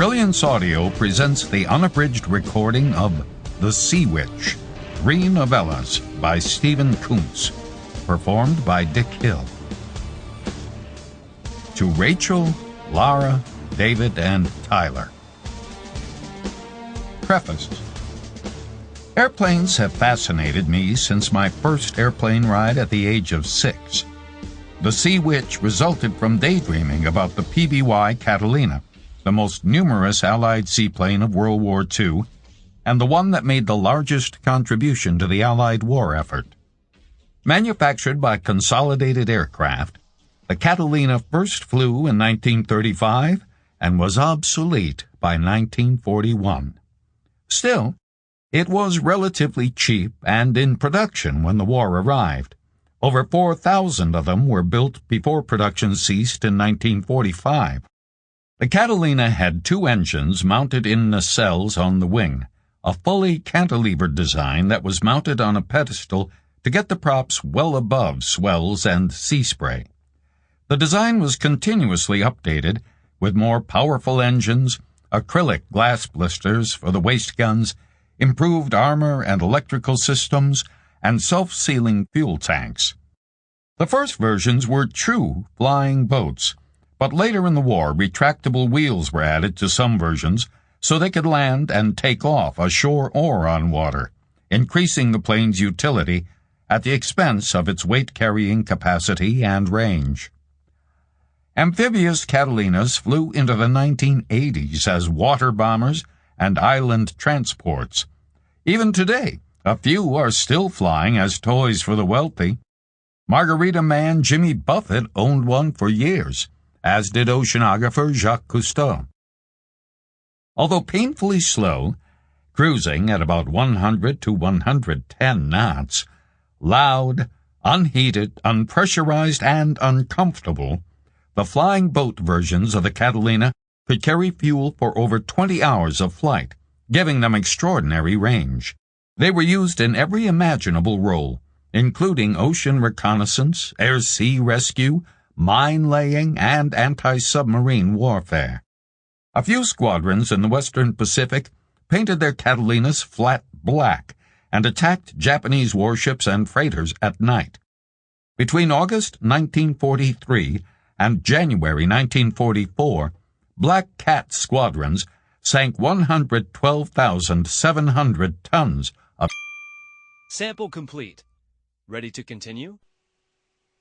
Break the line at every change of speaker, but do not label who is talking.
Brilliance Audio presents the unabridged recording of The Sea Witch, 3 Novellas by Stephen Coonts, performed by Dick Hill. To Rachel, Lara, David, and Tyler. Preface. Airplanes have fascinated me since my first airplane ride at the age of 6. The Sea Witch resulted from daydreaming about the PBY Catalina, the most numerous Allied seaplane of World War II, and the one that made the largest contribution to the Allied war effort. Manufactured by Consolidated Aircraft, the Catalina first flew in 1935 and was obsolete by 1941. Still, it was relatively cheap and in production when the war arrived. Over 4,000 of them were built before production ceased in 1945. The Catalina had 2 engines mounted in nacelles on the wing, a fully cantilevered design that was mounted on a pedestal to get the props well above swells and sea spray. The design was continuously updated with more powerful engines, acrylic glass blisters for the waist guns, improved armor and electrical systems, and self-sealing fuel tanks. The first versions were true flying boats, but later in the war, retractable wheels were added to some versions so they could land and take off ashore or on water, increasing the plane's utility at the expense of its weight-carrying capacity and range. Amphibious Catalinas flew into the 1980s as water bombers and island transports. Even today, a few are still flying as toys for the wealthy. Margarita man Jimmy Buffett owned one for years, as did oceanographer Jacques Cousteau. Although painfully slow, cruising at about 100 to 110 knots, loud, unheated, unpressurized, and uncomfortable, the flying boat versions of the Catalina could carry fuel for over 20 hours of flight, giving them extraordinary range. They were used in every imaginable role, including ocean reconnaissance, air-sea rescue, mine-laying, and anti-submarine warfare. A few squadrons in the Western Pacific painted their Catalinas flat black and attacked Japanese warships and freighters at night. Between August 1943 and January 1944, Black Cat squadrons sank 112,700 tons of...
Sample complete. Ready to continue?